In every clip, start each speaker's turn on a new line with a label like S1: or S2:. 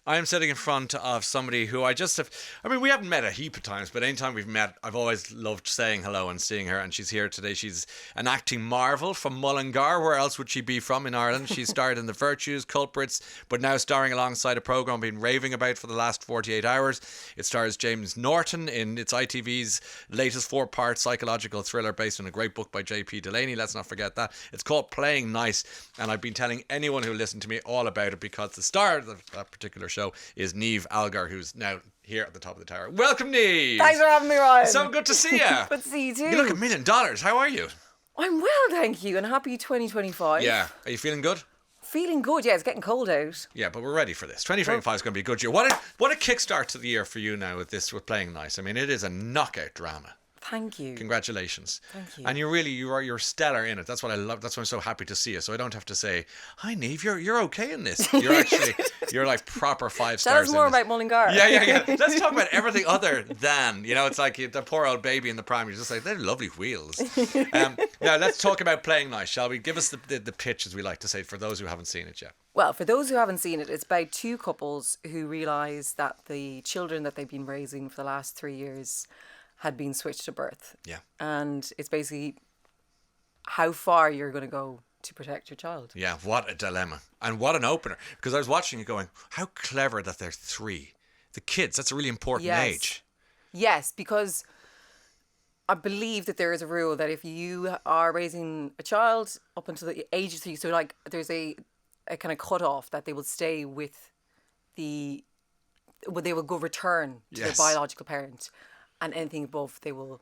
S1: I am sitting in front of somebody who I just have. I mean, we haven't met a heap of times, but anytime we've met, I've always loved saying hello and seeing her. And she's here today. She's an acting marvel from Mullingar. Where else would she be from in Ireland? She starred in The Virtues, Culprits, but now starring alongside a programme I've been raving about for the last 48 hours. It stars James Norton in its ITV's latest 4-part psychological thriller based on a great book by JP Delaney. Let's not forget that. It's called Playing Nice, and I've been telling anyone who listened to me all about it because the star of that particular show is Niamh Algar, who's now here at the top of the tower. Welcome, Niamh.
S2: Thanks for having me, Ryan.
S1: So good to see you.
S2: Good to see you too.
S1: You look $1 million. How are you?
S2: I'm well, thank you, and happy 2025.
S1: Yeah. Are you feeling good?
S2: Feeling good, yeah. It's getting cold out.
S1: Yeah, but we're ready for this. 2025 is going to be a good year. What a kickstart to the year for you now with Playing Nice. I mean, it is a knockout drama.
S2: Thank you.
S1: Congratulations.
S2: Thank you.
S1: And you're stellar in it. That's what I love. That's why I'm so happy to see you. So I don't have to say, "Hi, Niamh, you're okay in this." You're like proper 5 stars.
S2: Tell us more about Mullingar.
S1: Yeah. Let's talk about everything other than, it's like the poor old baby in the pram. You're just like, they're lovely wheels. Now let's talk about Playing Nice, shall we? Give us the pitch, as we like to say, for those who haven't seen it yet.
S2: Well, for those who haven't seen it, it's about 2 couples who realise that the children that they've been raising for the last 3 years had been switched to birth.
S1: Yeah.
S2: And it's basically how far you're going to go to protect your child.
S1: Yeah, what a dilemma. And what an opener. Because I was watching it going, how clever that they're 3. The kids, that's a really important age.
S2: Yes, because I believe that there is a rule that if you are raising a child up until the age of 3, so like there's a kind of cutoff that they will stay with they will go return to their biological parent. And anything above, they will,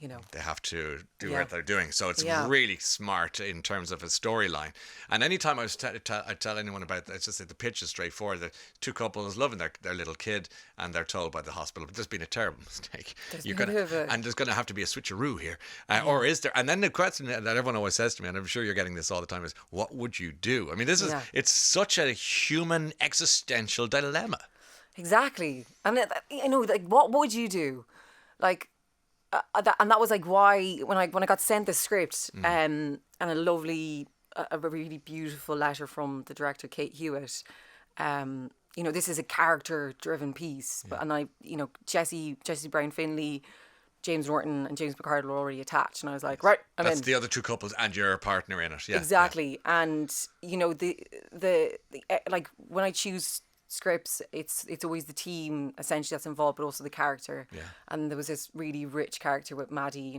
S1: They have to do what they're doing. So it's really smart in terms of a storyline. And anytime I tell anyone about that, it's just that the pitch is straightforward. The 2 couples loving their little kid, and they're told by the hospital, but there's been a terrible mistake. And there's going to have to be a switcheroo here. Or is there? And then the question that everyone always says to me, and I'm sure you're getting this all the time, is what would you do? I mean, it's such a human existential dilemma.
S2: Exactly. And what would you do? Like, and that was like why when I got sent the script and a really beautiful letter from the director Kate Hewitt. This is a character-driven piece, and Jesse Brown Finley, James Norton, and James McCardle were already attached, and I was like, right,
S1: That's the other 2 couples and your partner in it. Yeah,
S2: exactly. Yeah. And the like when I choose scripts, it's always the team essentially that's involved, but also the character.
S1: Yeah.
S2: And there was this really rich character with Maddie.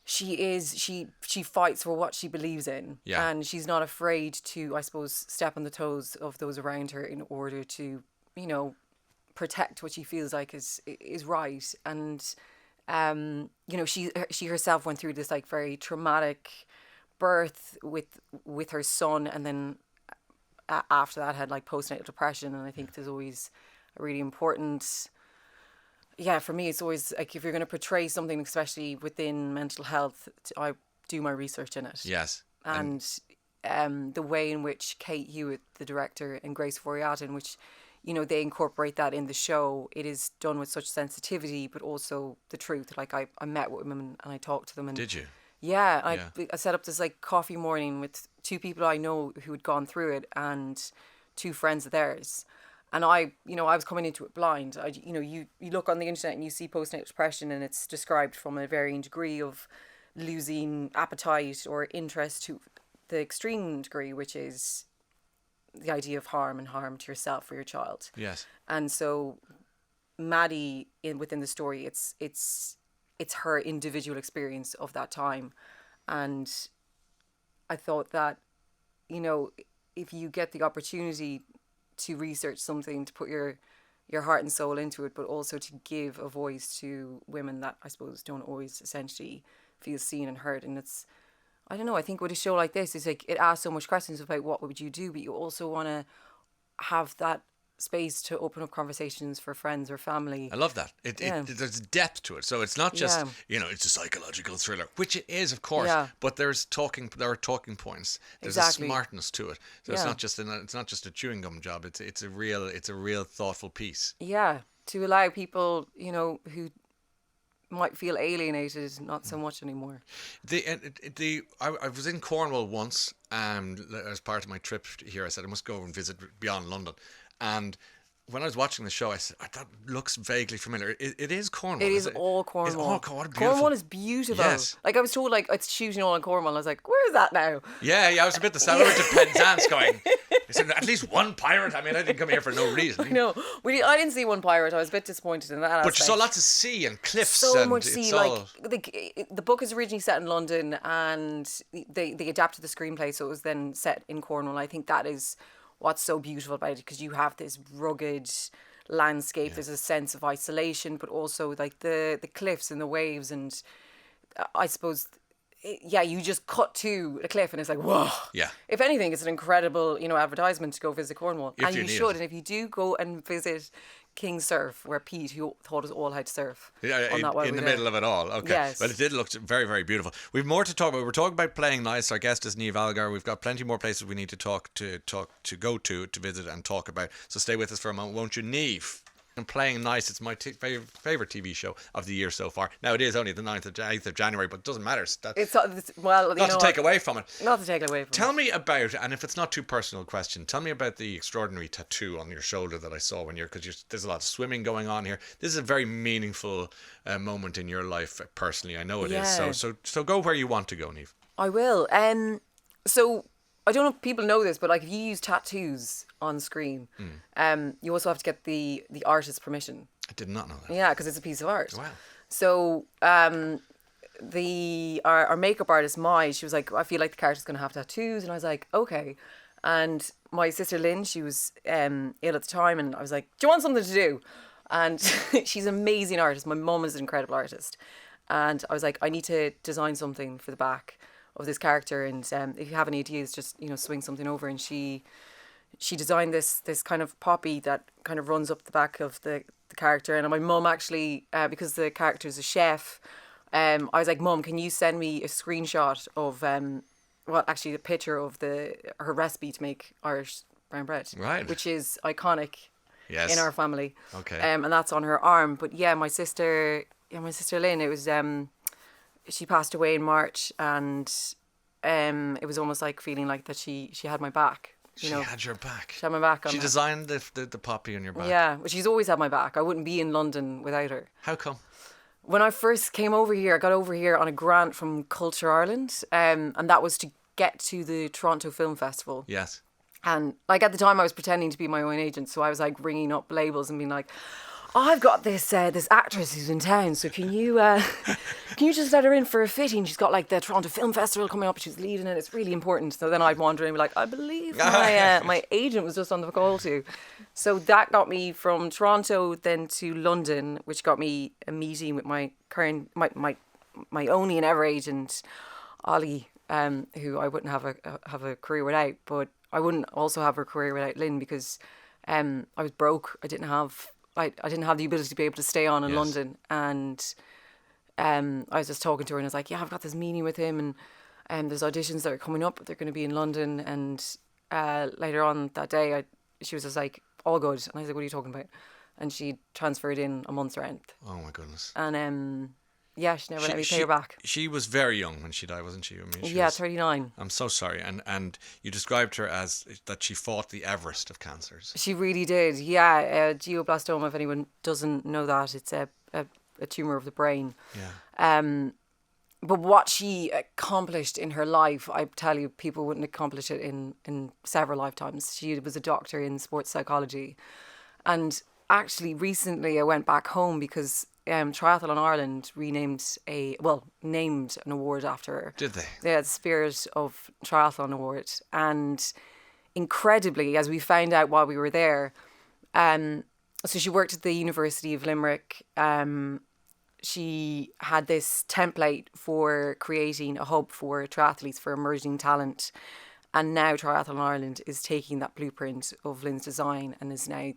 S2: She fights for what she believes in, and she's not afraid to, I suppose, step on the toes of those around her in order to, protect what she feels like is right. And she herself went through this like very traumatic birth with her son, and then after that had like postnatal depression. And I think there's always a really important, for me it's always like if you're going to portray something, especially within mental health, I do my research in it.
S1: Yes.
S2: And the way in which Kate Hewitt, the director, and Grace Foriata, in which they incorporate that in the show, it is done with such sensitivity but also the truth. Like I met with women and I talked to them. And
S1: did you?
S2: Yeah, I set up this like coffee morning with 2 people I know who had gone through it and 2 friends of theirs. And I was coming into it blind. You look on the internet and you see postnatal depression, and it's described from a varying degree of losing appetite or interest to the extreme degree, which is the idea of harm to yourself or your child.
S1: Yes.
S2: And so Maddie within the story, it's her individual experience of that time. And I thought that, if you get the opportunity to research something, to put your heart and soul into it, but also to give a voice to women that I suppose don't always essentially feel seen and heard. And it's, I don't know, I think with a show like this, it's like it asks so much questions about what would you do, but you also want to have that space to open up conversations for friends or family.
S1: I love that. There's depth to it. So it's not just, it's a psychological thriller, which it is, of course, but there are talking points. There's a smartness to it. So it's not just a chewing gum job. It's a real thoughtful piece.
S2: Yeah. To allow people, who might feel alienated, not so much anymore.
S1: I was in Cornwall once, as part of my trip here. I said I must go and visit beyond London, and when I was watching the show, I said that looks vaguely familiar. It is Cornwall.
S2: It is all Cornwall.
S1: It's all Cornwall.
S2: Cornwall is beautiful.
S1: Yes.
S2: Like I was told, like it's shooting all in Cornwall. I was like, where is that now?
S1: Yeah. I was a bit the sour to Penzance going. I said at least one pirate. I mean, I didn't come here for no reason.
S2: No, I didn't see one pirate. I was a bit disappointed in that.
S1: But you saw lots of sea and cliffs.
S2: So
S1: and
S2: much sea.
S1: all...
S2: Like the book is originally set in London, and they adapted the screenplay, so it was then set in Cornwall. I think that is what's so beautiful about it, because you have this rugged landscape. There's a sense of isolation, but also like the cliffs and the waves, and I suppose. You just cut to a cliff and it's like, whoa.
S1: Yeah.
S2: If anything, it's an incredible, advertisement to go visit Cornwall.
S1: If
S2: and
S1: you
S2: you
S1: need
S2: should.
S1: it.
S2: And if you do go and visit King's Surf, where Pete, who taught us all how to surf.
S1: In the middle of it all. Okay.
S2: Yes.
S1: Well, it did look very, very beautiful. We've more to talk about. We're talking about playing nice. Our guest is Niamh Algar. We've got plenty more places we need to go to visit and talk about. So stay with us for a moment, won't you, Niamh? And Playing Nice, it's my favourite TV show of the year so far. Now, it is only the 8th of January, but it doesn't matter. Not to take away from it.
S2: Not to take away from it.
S1: Tell me about, and if it's not too personal a question, tell me about the extraordinary tattoo on your shoulder that I saw because there's a lot of swimming going on here. This is a very meaningful moment in your life, personally. I know it is. So go where you want to go, Niamh.
S2: I will. So I don't know if people know this, but like if you use tattoos on screen, you also have to get the artist's permission.
S1: I did not know that.
S2: Yeah, because it's a piece of art.
S1: Wow.
S2: So our makeup artist, she was like, I feel like the character's going to have tattoos. And I was like, okay. And my sister Lynn, she was ill at the time. And I was like, do you want something to do? And she's an amazing artist. My mum is an incredible artist. And I was like, I need to design something for the back of this character, and if you have any ideas, just swing something over. And she designed this kind of poppy that kind of runs up the back of the character. And my mum actually, because the character is a chef, I was like, Mum, can you send me a screenshot of a picture of her recipe to make Irish brown bread,
S1: right? Which
S2: is iconic, in our family.
S1: Okay.
S2: And that's on her arm. But yeah, my sister Lynn, it was she passed away in March, and it was almost like feeling like that she had my back.
S1: She had your back.
S2: She had my back.
S1: She designed the poppy on your back.
S2: Yeah, but she's always had my back. I wouldn't be in London without her.
S1: How come?
S2: When I first came over here, I got over here on a grant from Culture Ireland, and that was to get to the Toronto Film Festival.
S1: Yes.
S2: And like at the time, I was pretending to be my own agent, so I was like ringing up labels and being like, I've got this actress who's in town, so can you just let her in for a fitting? She's got like the Toronto Film Festival coming up, she's leading it, it's really important. So then I'd wander in and be like, I believe my agent was just on the call to. So that got me from Toronto then to London, which got me a meeting with my only and ever agent, Ollie, who I wouldn't have a career without, but I wouldn't also have a career without Lynn, because I was broke. I didn't have the ability to be able to stay on in London, and I was just talking to her and I was like, yeah, I've got this meeting with him, and there's auditions that are coming up, they're going to be in London. And later on that day, she was just like, all good. And I was like, what are you talking about? And she transferred in a month's rent.
S1: Oh my goodness.
S2: And she never let me pay her back.
S1: She was very young when she died, wasn't she? I mean, she
S2: was 39.
S1: I'm so sorry. And you described her as that she fought the Everest of cancers.
S2: She really did. Yeah, glioblastoma, if anyone doesn't know that, it's a tumour of the brain.
S1: Yeah.
S2: But what she accomplished in her life, I tell you, people wouldn't accomplish it in several lifetimes. She was a doctor in sports psychology. And actually, recently I went back home because Triathlon Ireland named an award after her.
S1: Did they?
S2: Yeah, the Spirit of Triathlon Award. And incredibly, as we found out while we were there, so she worked at the University of Limerick. She had this template for creating a hub for triathletes, for emerging talent. And now Triathlon Ireland is taking that blueprint of Lynn's design and is now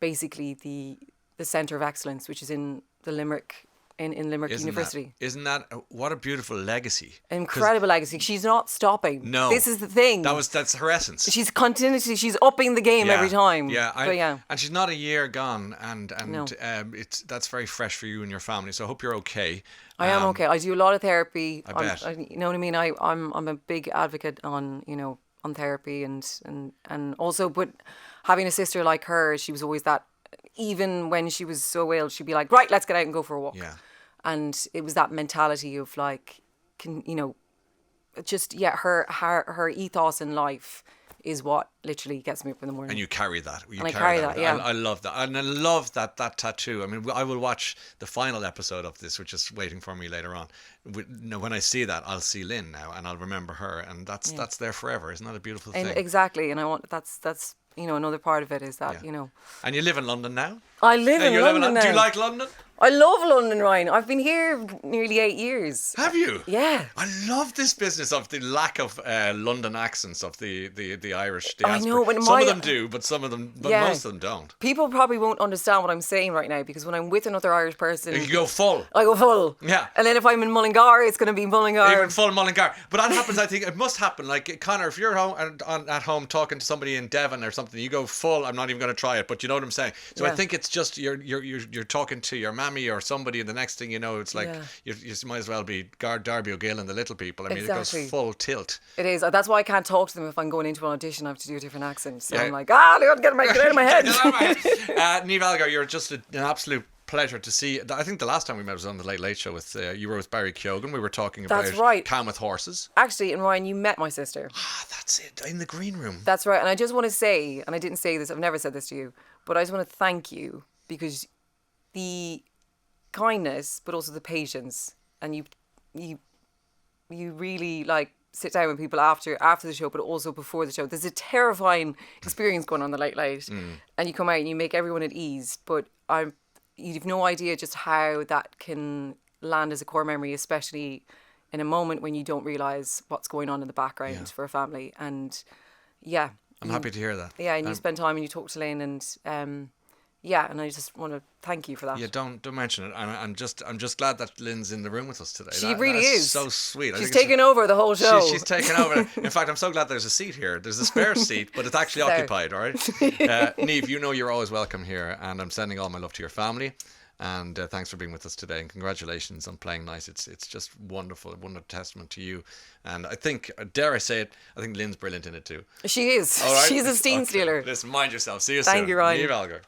S2: basically the centre of excellence, which is in the Limerick in Limerick University.
S1: Isn't that what a beautiful legacy?
S2: Incredible legacy. She's not stopping.
S1: No,
S2: this is the thing.
S1: That's her essence.
S2: She's continuously. She's upping the game every time.
S1: Yeah, and she's not a year gone, and
S2: No.
S1: that's very fresh for you and your family. So I hope you're okay.
S2: I am okay. I do a lot of therapy.
S1: I bet.
S2: You know what I mean? I'm a big advocate on on therapy and also, but having a sister like her, she was always that. Even when she was so ill, she'd be like, right, let's get out and go for a walk.
S1: Yeah.
S2: And it was that mentality of like, her ethos in life is what literally gets me up in the morning.
S1: And you carry that.
S2: I carry that, yeah.
S1: I love that. And I love that tattoo. I mean, I will watch the final episode of this, which is waiting for me later on. When I see that, I'll see Lynn now and I'll remember her. And that's there forever. Isn't that a beautiful thing?
S2: Exactly. And I want, that's another part of it is that,
S1: And you live in London now?
S2: I live in London now.
S1: Do you like London?
S2: I love London, Ryan. I've been here nearly 8 years.
S1: Have you?
S2: Yeah.
S1: I love this business of the lack of London accents of the Irish diaspora.
S2: I know, but
S1: some of them do, but most of them don't.
S2: People probably won't understand what I'm saying right now because when I'm with another Irish person,
S1: You go full.
S2: I go full.
S1: Yeah.
S2: And then if I'm in Mullingar, it's going to be Mullingar.
S1: Even full Mullingar. But that happens, I think, it must happen. Like, Connor, if you're at home talking to somebody in Devon or something, you go full, I'm not even going to try it, but you know what I'm saying. So I think it's just you're talking to your mammy or somebody, and the next thing you know, it's like you might as well be Darby O'Gill and the Little People. I mean,
S2: Exactly.
S1: It goes full tilt.
S2: It is. That's why I can't talk to them if I'm going into an audition. I have to do a different accent. So I'm like, get out of my head.
S1: Niamh Algar, you're just an absolute pleasure to see. I think the last time we met was on the Late Late Show with you were with Barry Keoghan. We were talking about
S2: That's right.
S1: Calm with Horses.
S2: Actually, and Ryan, you met my sister.
S1: That's it, in the green room.
S2: That's right. And I just want to say, and I didn't say this, I've never said this to you, but I just want to thank you because the kindness, but also the patience, and you really like sit down with people after the show, but also before the show. There's a terrifying experience going on the Late Late, and you come out and you make everyone at ease. But you've no idea just how that can land as a core memory, especially in a moment when you don't realise what's going on in the background for a family. And
S1: I'm happy to hear that.
S2: Yeah, and you spend time and you talk to Lynn, and and I just want to thank you for that.
S1: Yeah, don't mention it. I'm just glad that Lynn's in the room with us today.
S2: She really is
S1: so sweet.
S2: She's taken over the whole show.
S1: She's taken over. In fact, I'm so glad there's a seat here. There's a spare seat, but it's actually occupied. All right, Niamh, you know you're always welcome here, and I'm sending all my love to your family. And thanks for being with us today, and congratulations on playing nice. It's just wonderful, a wonderful testament to you. And I think, dare I say it, I think Lynn's brilliant in it too.
S2: She is.
S1: All right?
S2: She's a steam stealer.
S1: Listen, mind yourself. See you soon.
S2: Thank you, Ryan.
S1: Niamh Algar.